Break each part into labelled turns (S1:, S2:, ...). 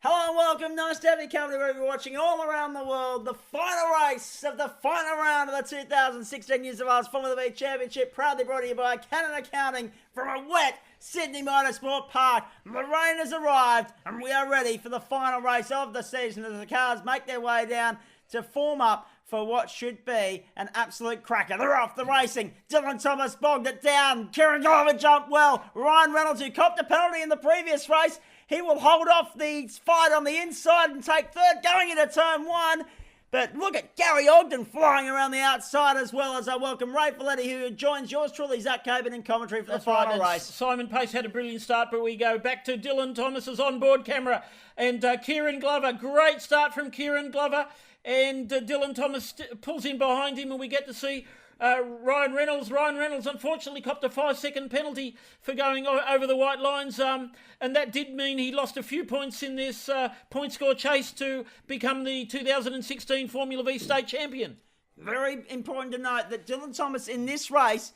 S1: Hello and welcome. Nice to have you company wherever you're watching all around the world. The final race of the final round of the 2016 New South Wales Formula V Championship, proudly brought to you by Cannon Accounting from a wet Sydney Motorsport Park. The rain has arrived and we are ready for the final race of the season as the cars make their way down to form up for what should be an absolute cracker. They're off the racing. Dylan Thomas bogged it down. Kieran Glover jumped well. Ryan Reynolds, who copped a penalty in the previous race, he will hold off the fight on the inside and take third going into turn one. But look at Gary Ogden flying around the outside as well as I welcome Ray Folletti, who joins yours truly, Zach Caban, in commentary for the final race.
S2: Simon Pace had a brilliant start, but we go back to Dylan Thomas's onboard camera. And Kieran Glover, great start from Kieran Glover. And Dylan Thomas pulls in behind him and we get to see Ryan Reynolds. Ryan Reynolds unfortunately copped a 5-second penalty for going over the white lines, and that did mean he lost a few points in this point score chase to become the 2016 Formula V state champion.
S1: Very important to note that Dylan Thomas in this race,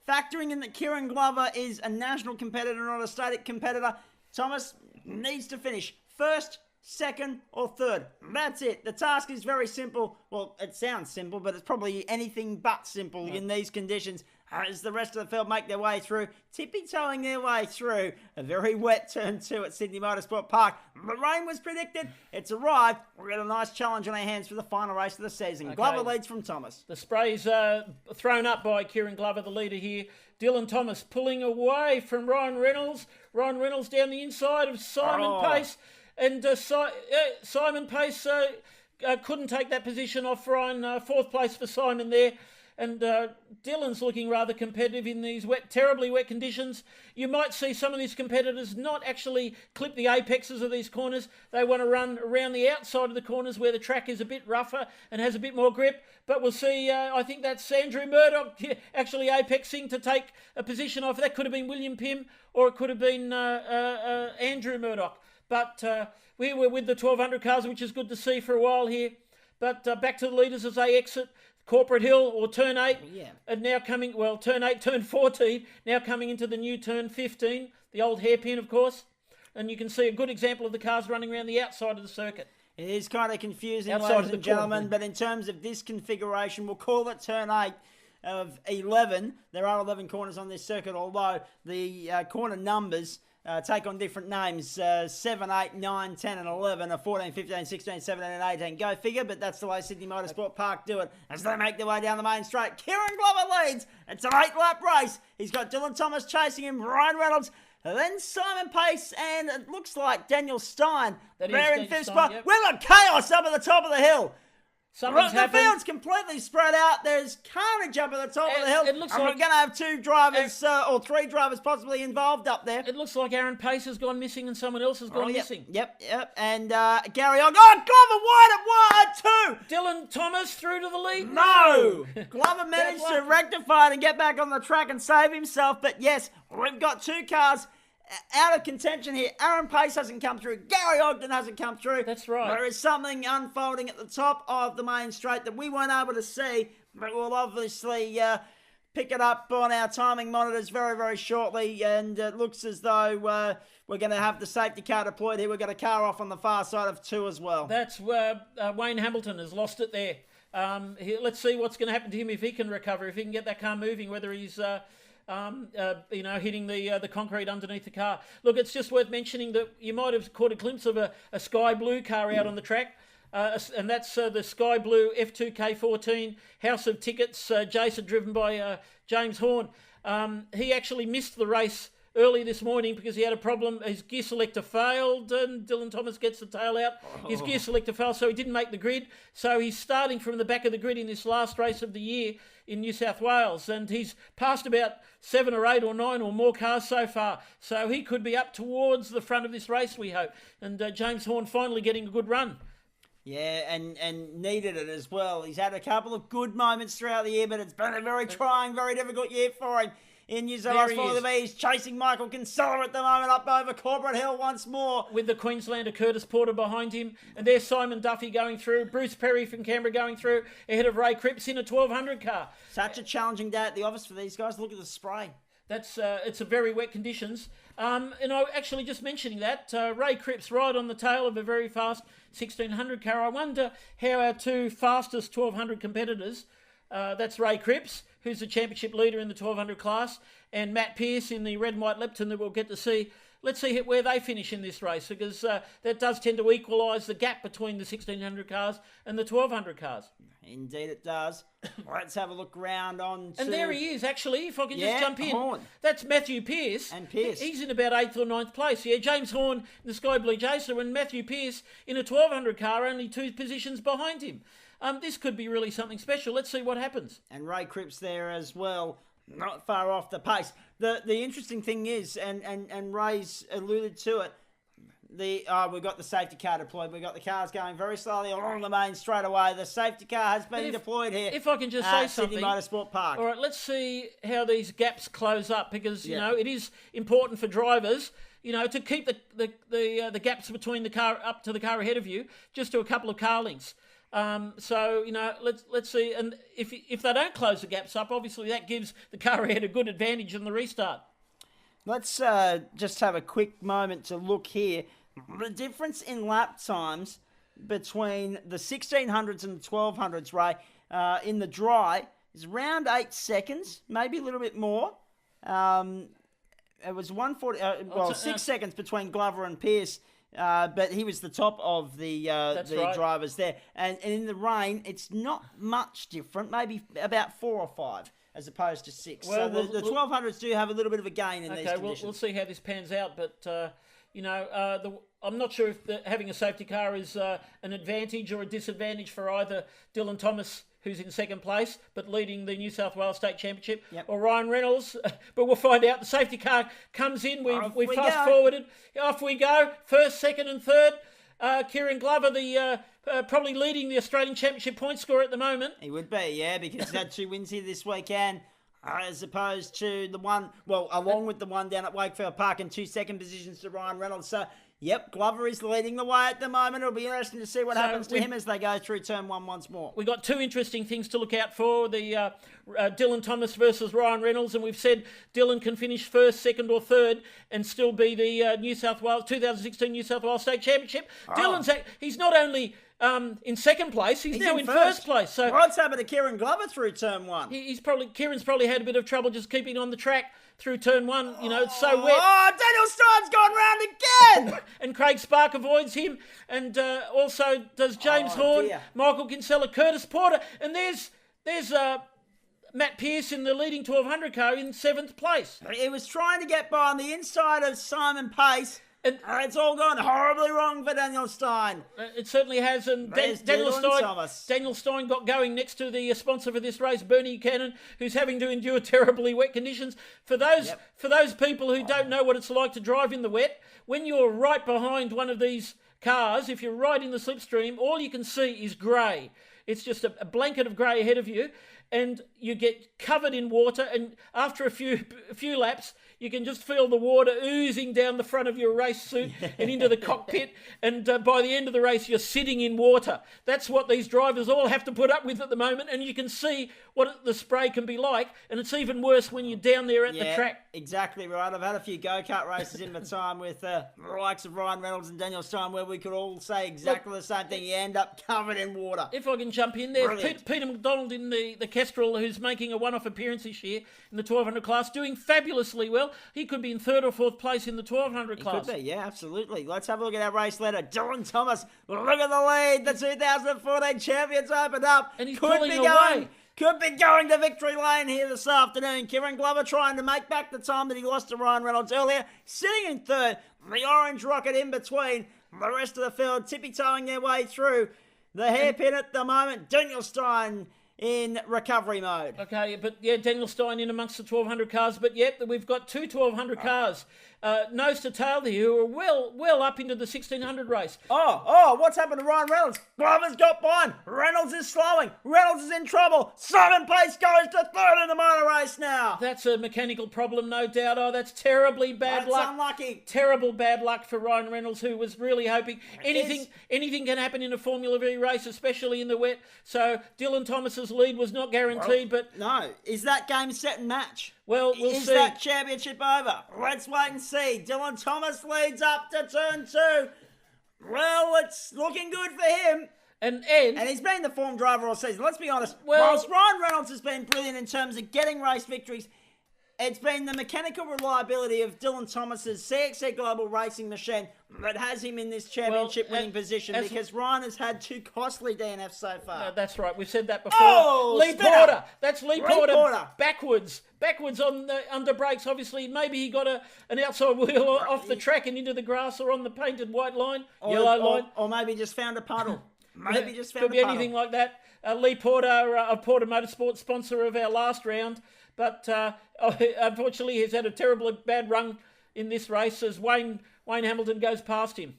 S1: factoring in that Kieran Glover is a national competitor, not a static competitor, Thomas needs to finish first, second or third. That's it. The task is very simple. Well, it sounds simple, but it's probably anything but simple in these conditions as the rest of the field make their way through, tippy-toeing their way through a very wet turn two at Sydney Motorsport Park. The rain was predicted. It's arrived. We've got a nice challenge on our hands for the final race of the season. Okay. Glover leads from Thomas.
S2: The spray's thrown up by Kieran Glover, the leader here. Dylan Thomas pulling away from Ryan Reynolds. Ryan Reynolds down the inside of Simon Pace. And Simon Pace couldn't take that position off Ryan. Fourth place for Simon there. And Dylan's looking rather competitive in these terribly wet conditions. You might see some of these competitors not actually clip the apexes of these corners. They want to run around the outside of the corners where the track is a bit rougher and has a bit more grip. But we'll see. I think that's Andrew Murdoch actually apexing to take a position off. That could have been William Pym or it could have been Andrew Murdoch. But we were with the 1200 cars, which is good to see for a while here. But back to the leaders as they exit Corporate Hill or turn 8. And now coming, turn 8, turn 14, now coming into the new turn 15, the old hairpin, of course. And you can see a good example of the cars running around the outside of the circuit.
S1: It is kind of confusing, ladies and gentlemen, but in terms of this configuration, we'll call it turn 8 of 11. There are 11 corners on this circuit, although the corner numbers take on different names, 7, 8, 9, 10 and 11, 14, 15, 16, 17 and 18. Go figure, but that's the way Sydney Motorsport Park do it as they make their way down the main straight. Kieran Glover leads. It's an 8-lap race. He's got Dylan Thomas chasing him, Ryan Reynolds, and then Simon Pace, and it looks like Daniel Stein. They're in fifth spot. Yep. We've got chaos up at the top of the hill. The field's completely spread out. There's carnage up at the top of the hill. It looks like we're going to have 2 drivers or 3 drivers possibly involved up there.
S2: It looks like Aaron Pace has gone missing and someone else has gone missing.
S1: Yep. And Gary Ogden. Oh, Glover wide at 1, 2.
S2: Dylan Thomas through to the lead.
S1: No. Glover managed to rectify it and get back on the track and save himself. But yes, we've got 2 cars out of contention here. Aaron Pace hasn't come through. Gary Ogden hasn't come through.
S2: That's right.
S1: There is something unfolding at the top of the main straight that we weren't able to see, but we'll obviously pick it up on our timing monitors very, very shortly. And it looks as though we're going to have the safety car deployed here. We've got a car off on the far side of 2 as well.
S2: That's Wayne Hamilton has lost it there. Let's see what's going to happen to him if he can recover, if he can get that car moving, whether he's hitting the concrete underneath the car. Look, it's just worth mentioning that you might have caught a glimpse of a sky blue car out on the track, and that's the sky blue F2K14 House of Tickets, Jason, driven by James Horn. He actually missed the race early this morning because he had a problem. His gear selector failed and Dylan Thomas gets the tail out. His gear selector failed, so he didn't make the grid. So he's starting from the back of the grid in this last race of the year in New South Wales, and he's passed about 7 or 8 or 9 or more cars so far. So he could be up towards the front of this race, we hope. And James Horn finally getting a good run.
S1: Yeah, and needed it as well. He's had a couple of good moments throughout the year, but it's been a very trying, very difficult year for him. In New South Wales Formula V, he's chasing Michael Kinsella at the moment up over Corporate Hill once more.
S2: With the Queenslander Curtis Porter behind him. And there's Simon Duffy going through. Bruce Perry from Canberra going through ahead of Ray Cripps in a 1200 car.
S1: Such a challenging day at the office for these guys. Look at the spray.
S2: It's a very wet conditions. And I actually just mentioning that, Ray Cripps right on the tail of a very fast 1600 car. I wonder how our two fastest 1200 competitors, that's Ray Cripps, who's the championship leader in the 1200 class, and Matt Pearce in the red and white Lepton that we'll get to see. Let's see where they finish in this race, because that does tend to equalise the gap between the 1600 cars and the 1200 cars.
S1: Indeed it does. Let's have a look round on to...
S2: And there he is, actually, if I can just jump in.
S1: Horn.
S2: That's Matthew Pearce.
S1: And Pearce.
S2: He's in about 8th or 9th place. Yeah, James Horn in the Sky Blue Jason, and Matthew Pearce in a 1200 car, only 2 positions behind him. This could be really something special. Let's see what happens.
S1: And Ray Cripps there as well, not far off the pace. The interesting thing is, and Ray's alluded to it, we've got the safety car deployed. We've got the cars going very slowly along the main straight away. The safety car has been deployed here.
S2: If I can just say
S1: Sydney
S2: something.
S1: Motorsport Park.
S2: All right, let's see how these gaps close up, because, you know, it is important for drivers, you know, to keep the gaps between the car up to the car ahead of you just to a couple of car lengths. So, you know, let's see. And if they don't close the gaps up, obviously that gives the car ahead a good advantage in the restart.
S1: Let's just have a quick moment to look here. The difference in lap times between the 1600s and the 1200s, Ray, in the dry is around 8 seconds, maybe a little bit more. It was 140, 6 seconds between Glover and Pearce. But he was the top of the drivers there. And in the rain, it's not much different, maybe about 4 or 5 as opposed to 6. Well, so the 1200s do have a little bit of a gain in these conditions.
S2: Okay, we'll see how this pans out. But, you know, I'm not sure if having a safety car is an advantage or a disadvantage for either Dylan Thomas, who's in second place, but leading the New South Wales State Championship, or Ryan Reynolds. But we'll find out. The safety car comes in. We fast-forwarded. Off we go. First, second and third. Kieran Glover, probably leading the Australian Championship point score at the moment.
S1: He would be, yeah, because he's had 2 wins here this weekend. As opposed to the one, along with the one down at Wakefield Park, and 2 second positions to Ryan Reynolds. So, yep, Glover is leading the way at the moment. It'll be interesting to see what happens to him as they go through turn 1 once more.
S2: We've got 2 interesting things to look out for, the Dylan Thomas versus Ryan Reynolds, and we've said Dylan can finish first, second or third and still be the New South Wales 2016 New South Wales State Championship. Dylan's he's not only in second place, he's now in first place. So
S1: what's happened to Kieran Glover through turn 1?
S2: Kieran's probably had a bit of trouble just keeping on the track through turn 1. You know, it's so wet.
S1: Oh, Daniel Stein's gone round again!
S2: And Craig Spark avoids him. And also does James Horn, Michael Kinsella, Curtis Porter. And there's Matt Pearce in the leading 1200 car in 7th place.
S1: He was trying to get by on the inside of Simon Pace. And it's all gone horribly wrong for Daniel Stein.
S2: It certainly has. And Daniel Stein got going next to the sponsor for this race, Bernie Cannon, who's having to endure terribly wet conditions. For those people who don't know what it's like to drive in the wet, when you're right behind one of these cars, if you're right in the slipstream, all you can see is grey. It's just a blanket of grey ahead of you, and you get covered in water, and after a few laps, you can just feel the water oozing down the front of your race suit and into the cockpit, and by the end of the race, you're sitting in water. That's what these drivers all have to put up with at the moment, and you can see what the spray can be like, and it's even worse when you're down there at the track.
S1: Exactly right. I've had a few go-kart races in my time with the likes of Ryan Reynolds and Daniel Stein where we could all say exactly the same thing. You end up covered in water.
S2: If I can jump in there, Peter McDonald in the Kestrel, who's making a one-off appearance this year in the 1200 class, doing fabulously well. He could be in 3rd or 4th place in the 1200 class.
S1: He could be, yeah, absolutely. Let's have a look at our race leader. Dylan Thomas, look at the lead. The 2014 champions opened up.
S2: And he's pulling away.
S1: Could be going to victory lane here this afternoon. Kieran Glover trying to make back the time that he lost to Ryan Reynolds earlier. Sitting in 3rd. The orange rocket in between. The rest of the field tippy-toeing their way through. The hairpin at the moment. Daniel Stein in recovery mode.
S2: Okay, but yeah, Daniel Stein in amongst the 1200 cars. But yep, we've got 2 1200 cars. Nose to tail there, who are well up into the 1600 race.
S1: Oh, what's happened to Ryan Reynolds? Glover's got behind. Reynolds is slowing. Reynolds is in trouble. Simon Pace goes to 3rd in the motor race now.
S2: That's a mechanical problem, no doubt. Oh, that's terribly bad luck.
S1: That's unlucky.
S2: Terrible bad luck for Ryan Reynolds, who was really hoping anything can happen in a Formula V race, especially in the wet. So Dylan Thomas's Reynolds' lead was not guaranteed, but...
S1: No. Is that game set and match?
S2: Well, we'll see.
S1: Is that championship over? Let's wait and see. Dylan Thomas leads up to turn 2. Well, it's looking good for him.
S2: And
S1: he's been the form driver all season. Let's be honest. Whilst Ryan Reynolds has been brilliant in terms of getting race victories, it's been the mechanical reliability of Dylan Thomas's CXC Global Racing machine that has him in this championship winning position, because Ryan has had 2 costly DNFs so far.
S2: That's right. We've said that before.
S1: Oh,
S2: Lee Porter. That's Lee Porter. Backwards on the under brakes. Obviously, maybe he got an outside wheel off the track and into the grass or on the painted white line, yellow line.
S1: Or maybe just found a puddle. Maybe just found
S2: Could be anything like that. Lee Porter, of Porter Motorsports, sponsor of our last round. But unfortunately, he's had a terribly bad run in this race as Wayne Hamilton goes past him.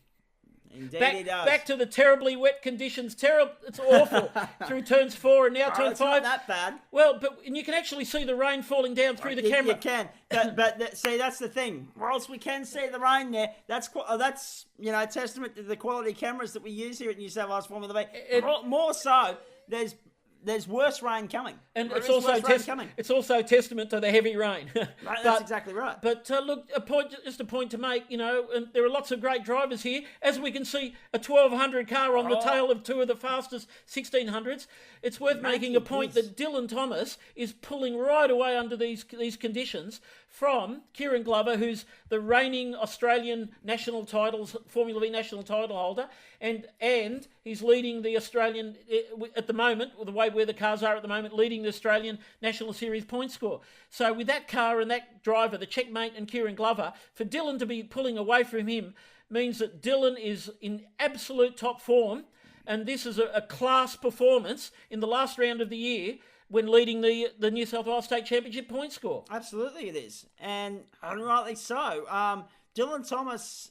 S1: Indeed he does.
S2: Back to the terribly wet conditions. It's awful through turns 4 and now turn 5.
S1: It's not that bad.
S2: Well, and you can actually see the rain falling down through the camera.
S1: You can. But see, that's the thing. Whilst we can see the rain there, that's testament to the quality cameras that we use here at New South Wales Formula V. More so, there's worse rain coming.
S2: And it's also testament to the heavy rain.
S1: That's exactly right.
S2: But look, just a point to make, and there are lots of great drivers here. As we can see, a 1200 car on the tail of 2 of the fastest 1600s. It's worth making a point that Dylan Thomas is pulling right away under these conditions from Kieran Glover, who's the reigning Australian national titles, Formula V national title holder, and he's leading the Australian, at the moment, the way where the cars are at the moment, leading the Australian National Series point score. So with that car and that driver, the checkmate and Kieran Glover, for Dylan to be pulling away from him means that Dylan is in absolute top form, and this is a class performance in the last round of the year when leading the New South Wales State Championship point score.
S1: Absolutely it is, and rightly so. Dylan Thomas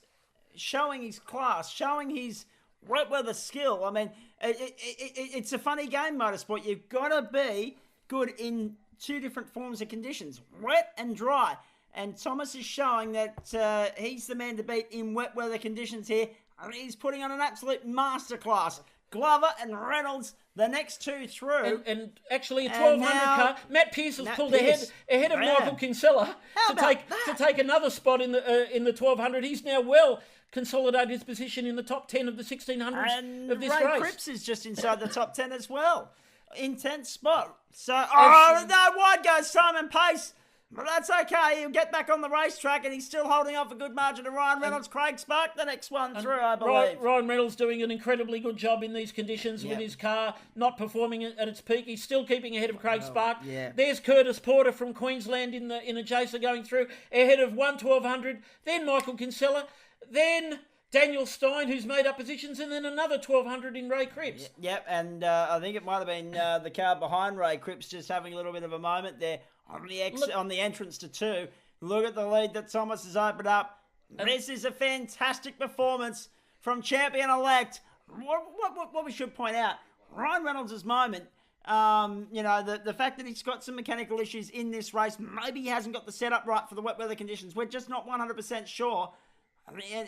S1: showing his class, showing his wet weather skill. I mean, it's a funny game, motorsport. You've got to be good in 2 different forms of conditions, wet and dry. And Thomas is showing that he's the man to beat in wet weather conditions here. I mean, he's putting on an absolute masterclass. Glover and Reynolds, the next 2 through.
S2: And actually a 1200 car. Matt Pearce has pulled ahead of Michael Kinsella to take another spot in the 1200. He's now well consolidated his position in the top 10 of the 1600s of this race.
S1: Ray Cripps is just inside the top 10 as well. In 10th spot. So, wide goes Simon Pace. But that's okay. He'll get back on the racetrack, and he's still holding off a good margin to Ryan Reynolds. Craig Spark, the next one through, I believe.
S2: Ryan Reynolds doing an incredibly good job in these conditions with his car not performing at its peak. He's still keeping ahead of Craig Spark.
S1: Yeah.
S2: There's Curtis Porter from Queensland in a Jacer going through, ahead of 1200. Then Michael Kinsella. Then Daniel Stein, who's made up positions, and then another 1200 in Ray Cripps.
S1: Yep, and I think it might have been the car behind Ray Cripps just having a little bit of a moment there on the entrance to 2. Look at the lead that Thomas has opened up. This is a fantastic performance from champion-elect. What we should point out, Ryan Reynolds' moment, the fact that he's got some mechanical issues in this race, maybe he hasn't got the setup right for the wet weather conditions. We're just not 100% sure.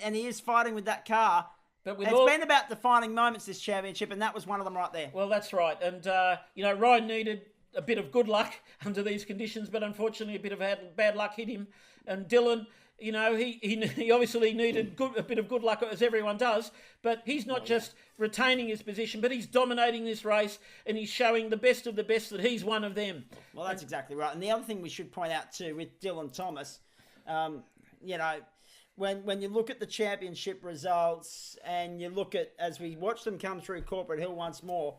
S1: And he is fighting with that car. But it's been about defining moments, this championship, and that was one of them right there.
S2: Well, that's right. And, Ryan needed a bit of good luck under these conditions, but unfortunately a bit of bad luck hit him. And Dylan, he obviously needed a bit of good luck, as everyone does, but he's not just retaining his position, but he's dominating this race, and he's showing the best of the best that he's one of them.
S1: Well, that's exactly right. And the other thing we should point out too with Dylan Thomas, when you look at the championship results and you look at, as we watch them come through Corporate Hill once more,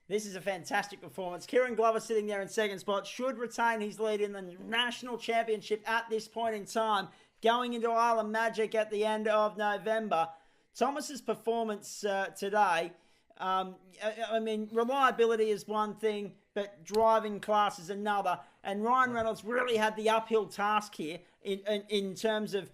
S1: this is a fantastic performance. Kieran Glover sitting there in 2nd spot should retain his lead in the national championship at this point in time, going into Island Magic at the end of November. Thomas's performance today, reliability is one thing, but driving class is another. And Ryan Reynolds really had the uphill task here in terms of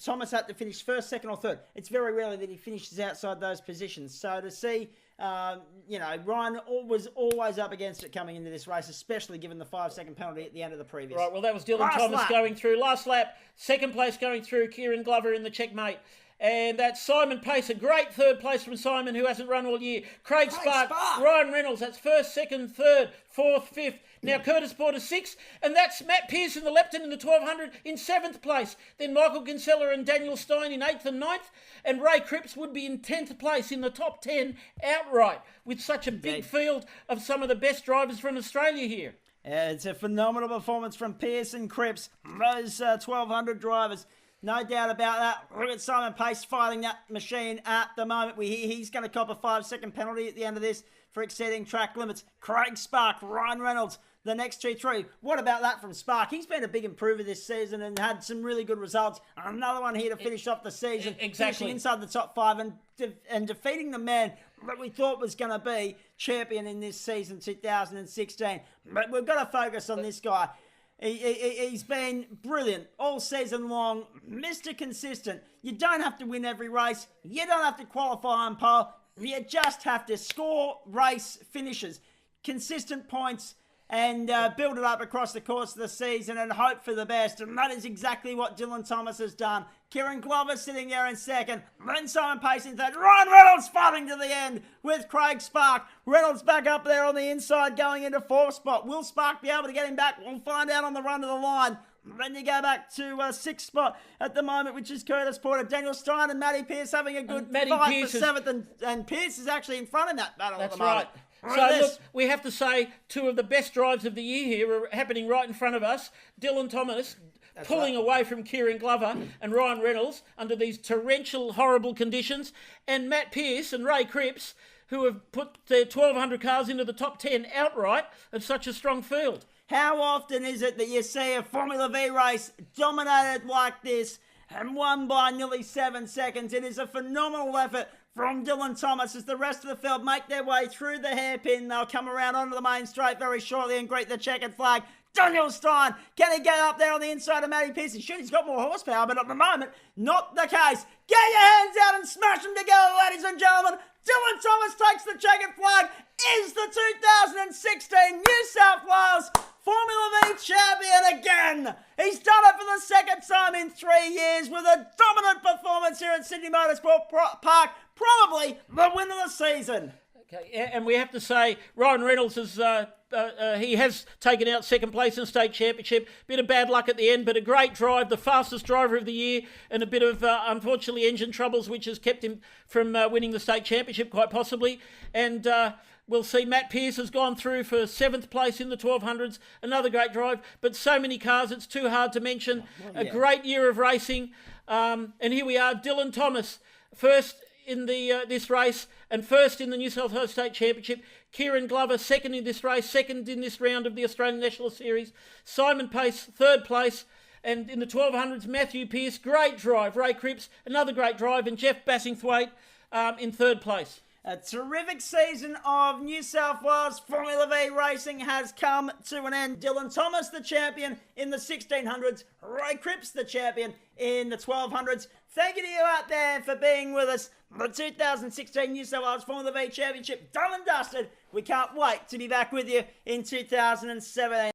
S1: Thomas had to finish 1st, 2nd or 3rd. It's very rarely that he finishes outside those positions. So to see, Ryan was always up against it coming into this race, especially given the 5-second penalty at the end of the previous.
S2: Right, well, that was Dylan Thomas going through. Last lap, 2nd place going through, Kieran Glover in the checkmate. And that's Simon Pace, a great third place from Simon, who hasn't run all year. Craig Spark, Ryan Reynolds, that's first, second, third, fourth, fifth. Now Curtis Porter, sixth. And that's Matt Pearson, the Lepton, in the 1200 in seventh place. Then Michael Kinsella and Daniel Stein in eighth and ninth. And Ray Cripps would be in 10th place in the top 10 outright, with such a big field of some of the best drivers from Australia here.
S1: It's a phenomenal performance from Pearson, Cripps, those 1200 drivers. No doubt about that. Look at Simon Pace fighting that machine at the moment. He's going to cop a 5-second penalty at the end of this for exceeding track limits. Craig Spark, Ryan Reynolds, the next 2-3. What about that from Spark? He's been a big improver this season and had some really good results. Another one here to finish off the season.
S2: Exactly.
S1: Finishing inside the top 5 and defeating the man that we thought was going to be champion in this season, 2016. But we've got to focus on this guy. He's been brilliant all season long, Mr. Consistent. You don't have to win every race. You don't have to qualify on pole. You just have to score race finishes, consistent points, and build it up across the course of the season and hope for the best. And that is exactly what Dylan Thomas has done. Kieran Glover sitting there in second. Then Simon Pace in third. Ryan Reynolds fighting to the end with Craig Spark. Reynolds back up there on the inside going into fourth spot. Will Spark be able to get him back? We'll find out on the run to the line. Then you go back to sixth spot at the moment, which is Curtis Porter. Daniel Stein and Matty Pearce having a good fight for seventh. And Pearce is actually in front in that battle at the moment.
S2: That's right. So, look, we have to say two of the best drives of the year here are happening right in front of us. Dylan Thomas pulling away from Kieran Glover and Ryan Reynolds under these torrential, horrible conditions. And Matt Pearce and Ray Cripps, who have put their 1,200 cars into the top 10 outright of such a strong field.
S1: How often is it that you see a Formula V race dominated like this and won by nearly 7 seconds? It is a phenomenal effort from Dylan Thomas as the rest of the field make their way through the hairpin. They'll come around onto the main straight very shortly and greet the checkered flag. Daniel Stein, can he get up there on the inside of Matty Pearson? Sure, he's got more horsepower, but at the moment, not the case. Get your hands out and smash them together, ladies and gentlemen. Dylan Thomas takes the checkered flag, is the 2016 New South Wales Formula V champion again. He's done it for the second time in 3 years with a dominant performance here at Sydney Motorsport Park. Probably the win of the season.
S2: Okay, and we have to say Ryan Reynolds is he has taken out second place in the state championship. Bit of bad luck at the end, but a great drive, the fastest driver of the year, and a bit of unfortunately engine troubles, which has kept him from winning the state championship quite possibly. And we'll see Matt Pearce has gone through for 7th place in the 1200s. Another great drive, but so many cars it's too hard to mention. A great year of racing, and here we are, Dylan Thomas, first in the this race and first in the New South Wales State Championship. Kieran Glover second in this race, second in this round of the Australian National Series. Simon Pace third place, and in the 1200s Matthew Pearce, great drive. Ray Cripps, another great drive, and Jeff Bassingthwaite in third place.
S1: A terrific season of New South Wales Formula V racing has come to an end. Dylan Thomas, the champion in the 1600s. Ray Cripps, the champion in the 1200s. Thank you to you out there for being with us. The 2016 New South Wales Formula V Championship done and dusted. We can't wait to be back with you in 2017.